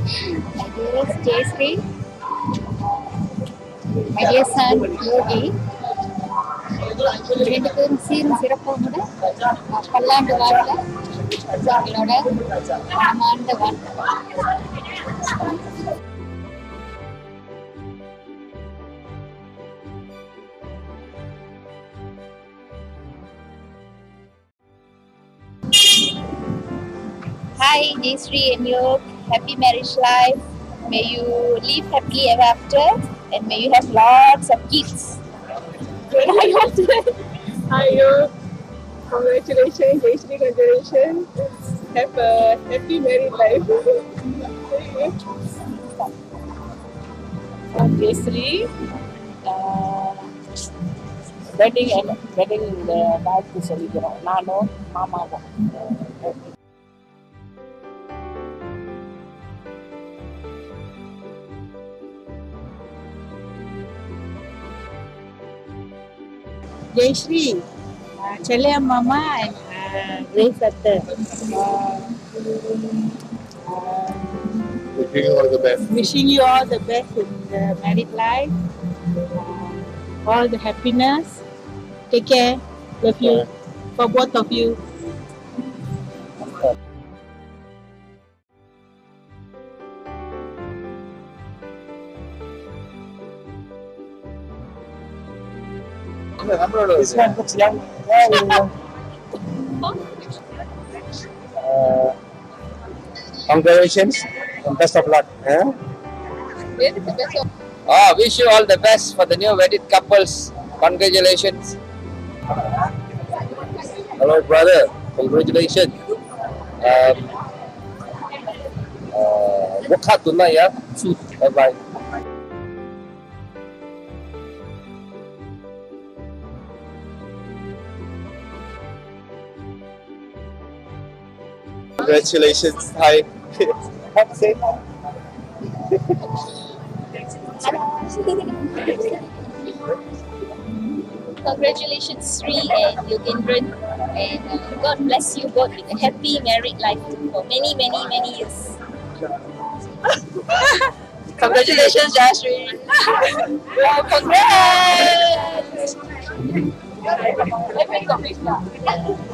My dearest Jayashree, my dear son Yogi, ரெண்டு பேரும் சீரும் சிறப்போட பல்லாண்டு வாழ்க என்னோட மனமார்ந்த வாழ்க்கை. Hi, Jayashree and Yog. Happy marriage life. May you live happily ever after, and may you have lots of kids. Hi, yo. Congratulations, Jayashree, congratulations. Have a happy married life. Jayashree, wedding வாழ்த்து சொல்லிக்கிறோம் நானும் மாமாவும். Jayashree, Chele and Mama and Grace Atta. Wishing you all the best. Wishing you all the best in the married life. All the happiness. Take care. Love you. For both of you. This one looks young. Congratulations and best of luck. Wish you all the best for the new wedded couples. Congratulations. Hello, brother. Congratulations. Work hard tonight, yeah? Bye-bye. Congratulations. Hi. Have to say hi. Congratulations, Sri and Yogendran, and God bless you both with a happy married life for many, many, many years. Congratulations, Jayashree. Congrats!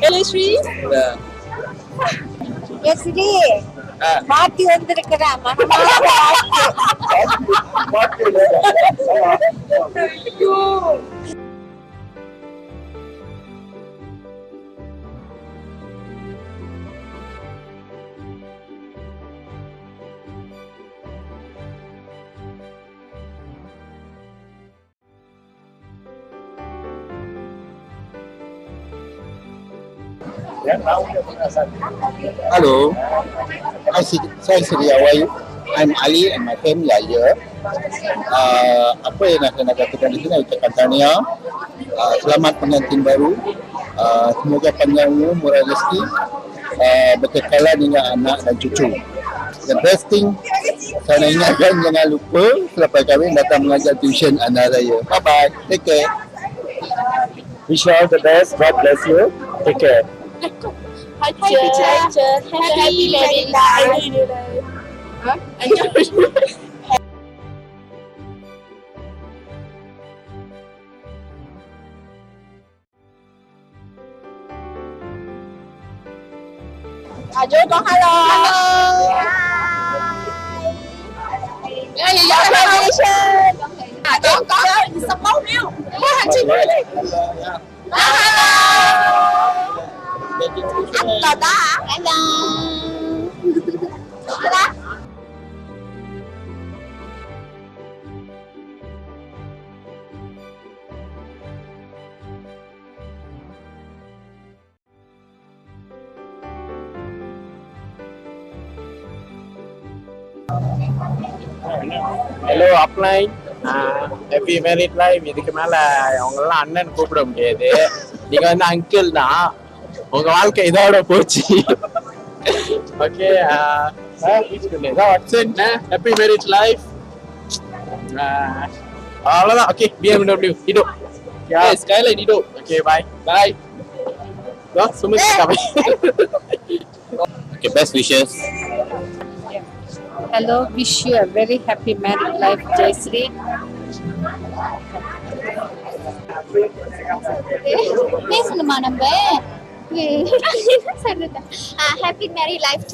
Jayashree, Jayashree, மாத்தி வந்திருக்கிறா Hello, saya Sri Awai. I'm Ali and my family are here. Apa yang nak saya katakan di sini, ucapkan tahniah, selamat pengantin baru. Semoga panjang umur, murah rezeki, berkekalan hingga anak dan cucu. The best thing, saya nak ingatkan jangan lupa selepas kahwin datang mengajar tuition anak raya. Bye bye, take care. Wish you all the best. God bless you. Take care. Happy married life. Joe con hello. Congratulations. Con sắp bấu miêu. Có hành trình đi. Hello. Anh là ta hả? Hello. Hello. Hello அப்ளைன் happy married life. இதுக்கு மேல அவங்கெல்லாம் அண்ணன் கூப்பிட முடியாது, நீங்க வந்து uncle தான். உங்க வாழ்க்கை இதோட போச்சு. Okay, happy married life. அவ்வளவுதான். ஓகே, BMW இதோ ஸ்கைலைன் இதோ. Okay, bye bye. Sumit. Okay, best wishes. Hello, wish you a very happy married life, Jayashree. பேசணுமா நம்ம என்ன சொல்றது ஹாப்பி மேரி லைஃப்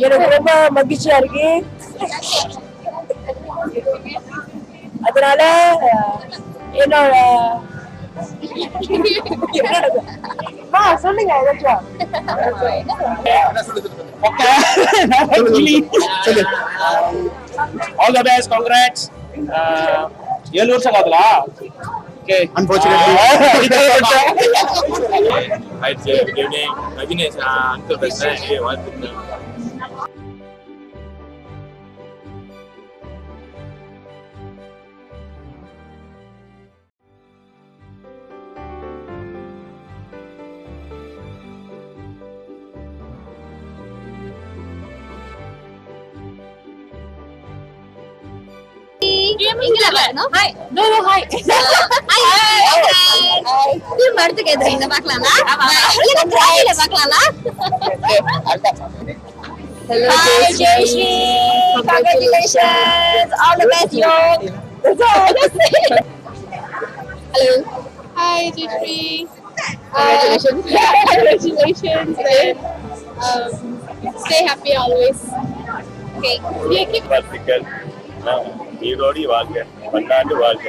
எனக்கு ரொம்ப மகிழ்ச்சியா இருக்கு. அதனால என்னோட சொல்லுங்க ஏதாச்சும். All the best, congrats. 7 வருஷம் ஆகுதுல. Okay. Unfortunately. Hi, good evening. Agnes, uncle பேசுறேன். வாழ்த்துக்கள். இங்கல வரணும் ஹாய் No, hi. ஹாய் திரும்ப அடுத்து கேக்குறீங்க பார்க்கலாமா இல்ல ட்ரைல பார்க்கலாமா Hello, Hi Jayashree, congratulations, all the best yo. Hello. Hi, Jayashree. Congratulations. Congratulations. And, stay happy always. Okay. வாழ்த்துக்கள். நீரோடி வாழ்க, பன்னாண்டு வாழ்க.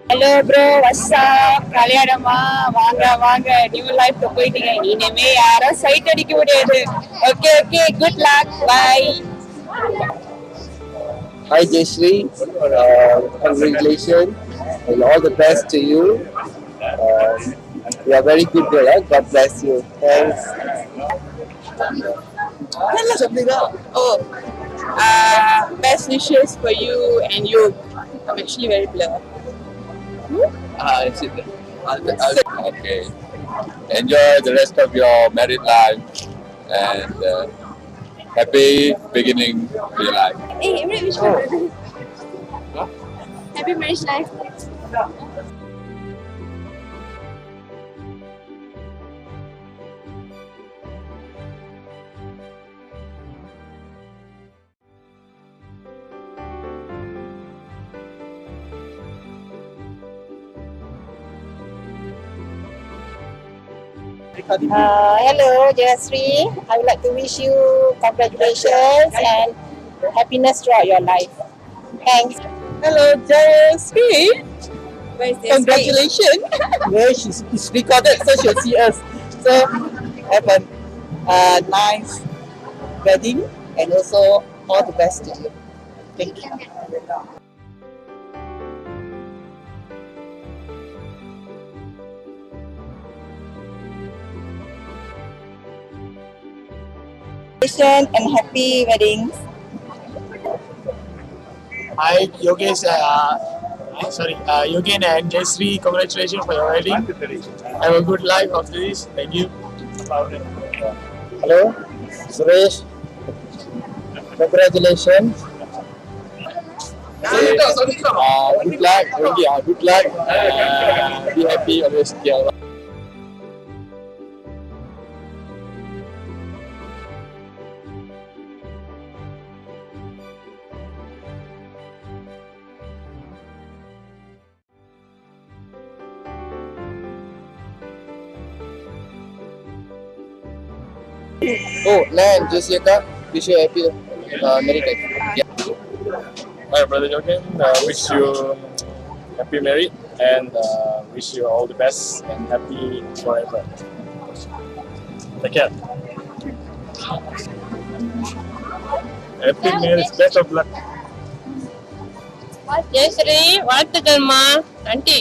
Hello bro, what's up? கல்யாணமா வாங்க வாங்க நியூ லைஃப்க்கு போயிட்டீங்க. இனிமே யாரும் சைட் அடிக்க முடியாது. Okay okay, good luck, bye. Hi Jayashree, congratulations and all the best to you. You are very good girl, eh? God bless you. Thanks. Oh, best wishes for you and you. I'm actually very blurred. Okay. Enjoy the rest of your married life and happy beginning to your life. Hey, every wish happy marriage life. Hello, Jayashree. I would like to wish you congratulations and happiness throughout your life. Thanks. Hello, Jayashree. Congratulations. Well, it's recorded, so she'll see us. So, have a nice wedding and also all the best to you. Thank you. And happy weddings. Hi, Yogesh. Yogen and Jayashree, congratulations for your wedding. Have a good life after this. Thank you. Hello, Suresh. Congratulations. Good luck. Good luck. Be happy always. Oh, Lan, Jessica, wish you happy married life. Yeah. Hi, brother Yogen. Wish you happy married and wish you all the best and happy forever. Take care. Happy marriage. Best of luck. Jayashree, வாழ்த்துக்கள்மா. Aunty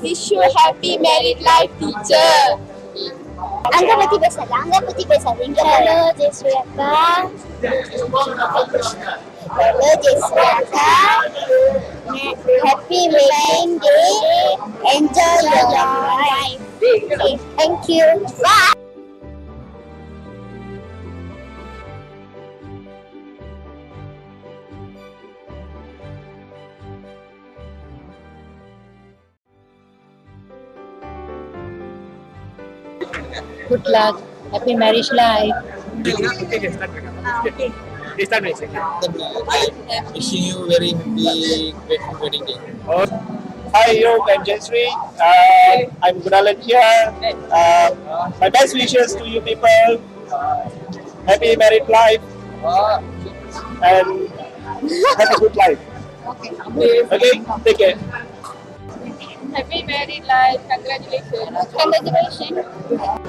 Wish you happy married life, teacher. அங்க பத்தி பேசாதீங்க. Hello Jayashree அக்கா. Hello Jayashree அக்கா. Happy wedding day. Enjoy your life. Thank you. Bye. Good luck. Happy marriage life. Wishing you very happy, grateful wedding day. Hi, Yoke. I'm Jayasree. I'm Gunalan here. My best wishes to you people. Happy married life and have a good life. Okay, take care. Happy married life. Congratulations. Congratulations.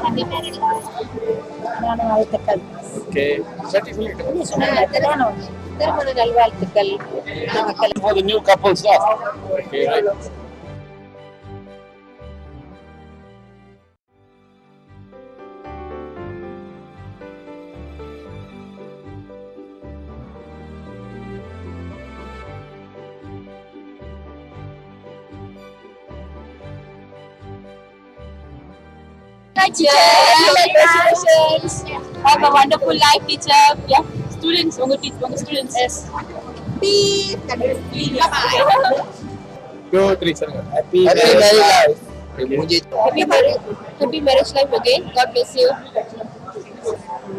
Happy married life. Okay. திருமண நல்வாழ்த்துக்கள். For the new couples, okay, right? Congratulations. Have a wonderful life, teacher. Yeah. Students, students. Yes. Peace. Bye. 2, 3, 7. Happy Happy married life. Happy marriage life again. God bless you.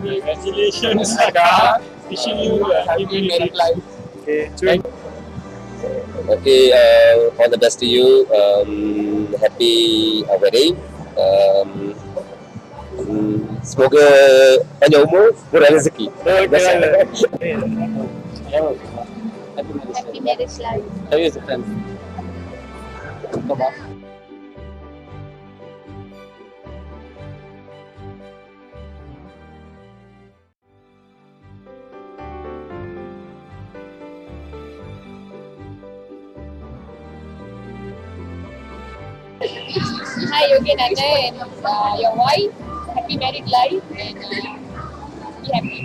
Congratulations, Aga. Wishing you a happy married life. Okay, Okay, all the best to you. Happy wedding. Semoga panjang umur, murah rezeki. Happy marriage life. How is it, friends? Hi, Yogi Nana and your wife. Happy married life and be happy.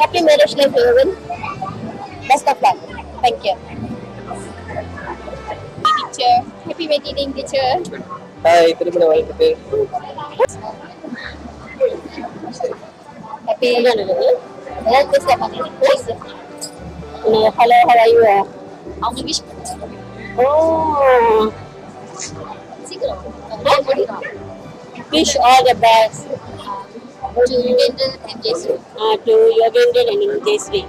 Happy marriage life, everyone. Best of luck. Thank you. Teacher. Happy wedding, teacher. Hai, terima kasih. Happy. Let's just step on it. Please. Hello, how are you? அவங்க wish wish all the best to Yogendran and Jayasree. To Yogendran and Jayasree.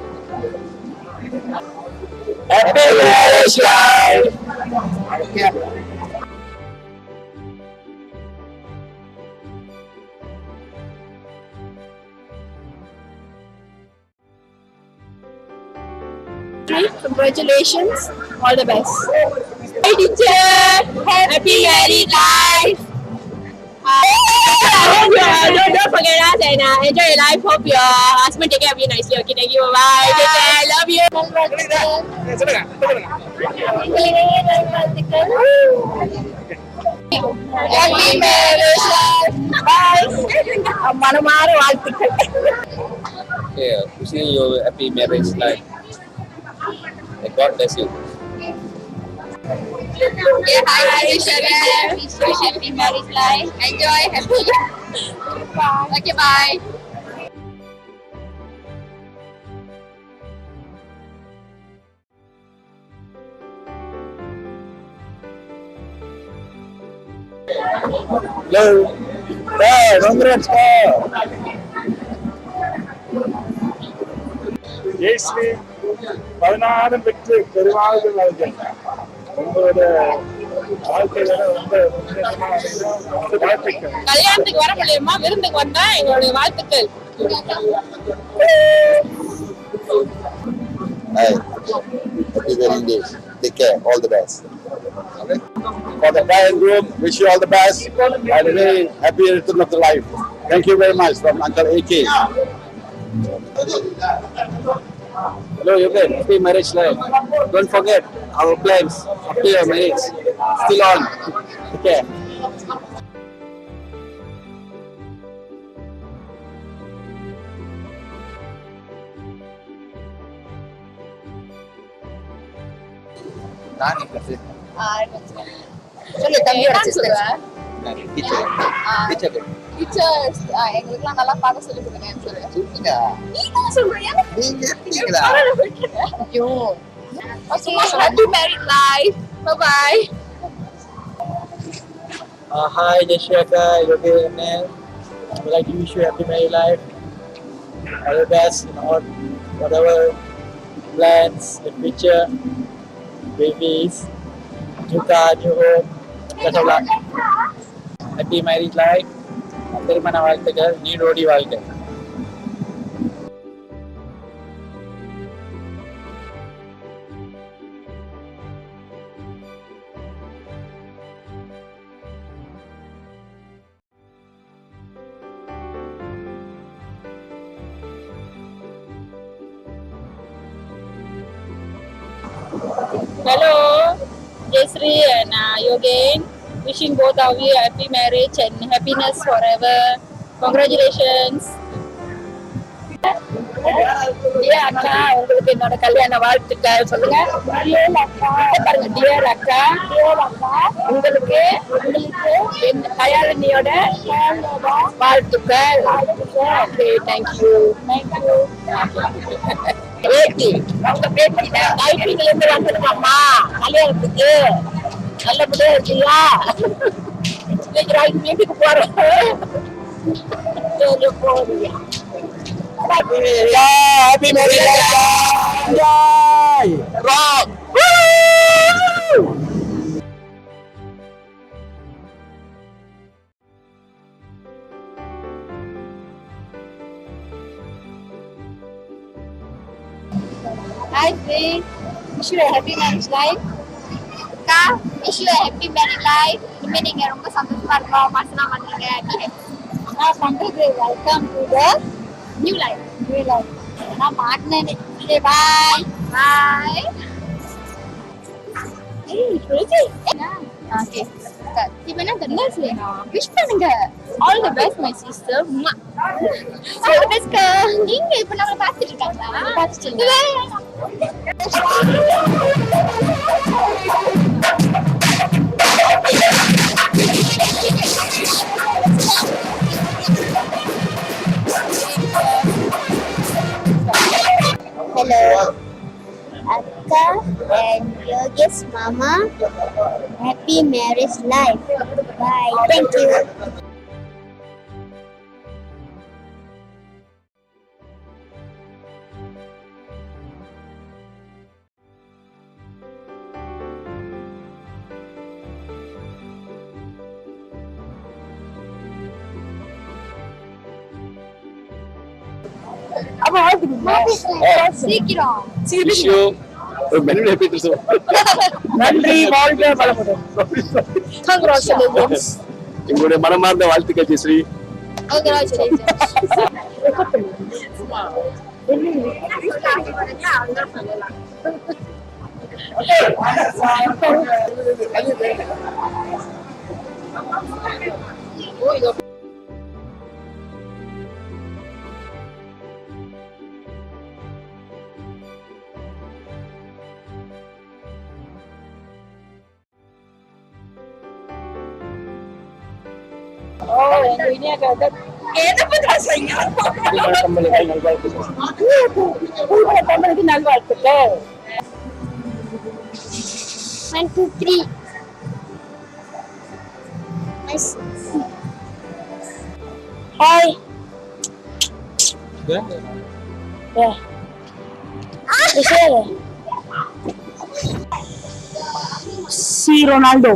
happy marriage life. Congratulations. All the best. Hi, teacher. Happy married life. Don't forget us and enjoy your life. Hope your husband take care of you nicely. Okay, thank you. Bye. Take care. Love you. Happy marriage life. Bye. மனமார வாழ்த்துக்கள். Okay, wishing you a happy marriage life. May God bless you. Yeah, hi, wish happy marriage life. Enjoy happy. Bye. Okay, bye. Hello. Hey, congrats. Jayashree 16 பெற்று பெருமாள் வாழ்க்கை உங்களோட வாழ்க்கையில ரொம்ப வாழ்த்துக்கள். கல்யாணத்துக்கு வர முடியுமா? விருந்துக்கு வந்தா எங்களுடைய வாழ்த்துக்கள். Hi. Happy wedding day. Take care. All the best. For the bride and groom, wish you all the best and a very happy return of the life. Thank you very much from Uncle AK. Hello, Yogen. Happy marriage life. Don't forget our plans after your marriage. Still on. Okay. சொல்லு தம்பியோட sister teachers எங்களுக்குலாம் நல்லா பார்க்க சொல்லி கொடுங்க சொல்லு நீ தான் சொல்றியா ஐயோ okay happy married life bye bye Hi, Jessica, Yogi, and I would like to wish you happy married life. All the best in all whatever plans in future, babies, new car, new home. Best of luck. Happy married life. திருமண வாழ்த்துக்கள், நீடோடி வாழ்க்கை. Hello, Jayashree and Yogen. Wishing both of you happy marriage and happiness forever. Congratulations. Dear அக்கா, உங்களுக்கு என்னோட கல்யாண வாழ்த்துக்கள் சொல்லுங்க. பாருங்க, dear அக்கா, உங்களுக்கு என் கல்யாணியோட வாழ்த்துக்கள். Okay, thank you. பேட்டி உங்க பேட்டி டைப்பிங்ல இருந்து வந்துருக்காம்மா கல்யாணத்துக்கு நல்லபடியா இருக்கியா இன்னைக்கு வீட்டுக்கு போறேன் போறியா Happy married life. Enjoy. Rock. Hi, friend. Wish you a happy marriage life. அக்கா, wish you a happy married life. இனிமே நீங்க ரொம்ப சந்தோஷமா இருக்கணும், மாசனா வந்தீங்க. நான் பண்றது welcome to the new life. நான் மாட்டனே. பாய் பாய். ஏய், ரோஜி. ஓகே. இவனா கண்ணாஸ் வேணும். விஷ் பண்ணுங்க. All the best my sister. All the best. நீங்க இப்ப நம்மள பாத்துட்டு இருக்காங்களா? பாத்துட்டு. Hello, Akka and Yogi's mama. Happy marriage life. Bye. Thank you. சீக்கிரம். Wish you many happy returns. நன்றி வாழ்க வளமுடன் Congratulations. எங்களுடைய மனமார்ந்த வாழ்த்துக்கள் ஜெயஸ்ரீ. Congratulations. ini agak கம்பளுக்கு நல்வாழ்த்துக்கள். 1, 2, 3. Hi. Si Ronaldo.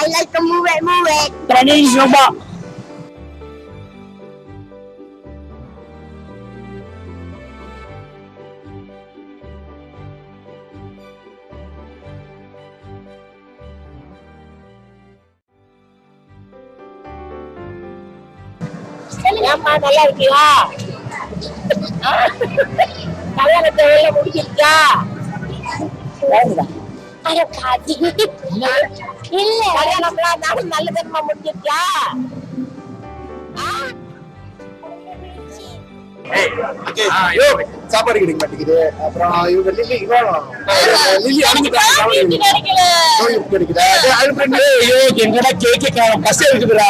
I like to move it. Training coba. Yang mana lagi ya? கல்யாணத்தை வேலை முடிஞ்சிருச்சா? அட பாதி இல்ல கல்யாணம்லாம் நானும் நல்ல தன்மா முடிஞ்சிருச்சா? சாப்பாடு கிடைக்க மாட்டேங்குது. அப்புறம் இவங்க லில்லி கிடைக்குதா? எங்கடா கேக்கு பஸ் இருக்குதுடா.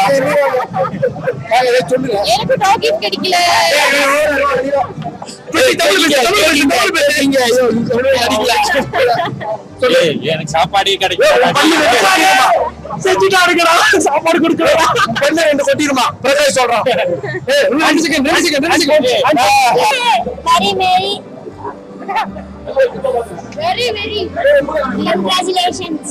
சொல்லுங்க. எனக்கு டாக்கிஸ் கிடைக்கல. எனக்கு சாப்பாடே கிடைக்கும். சாப்பாடு கொடுக்கணும். ரெண்டு கொட்டிடுமா பிரகாஷ் சொல்றான். very very congratulations.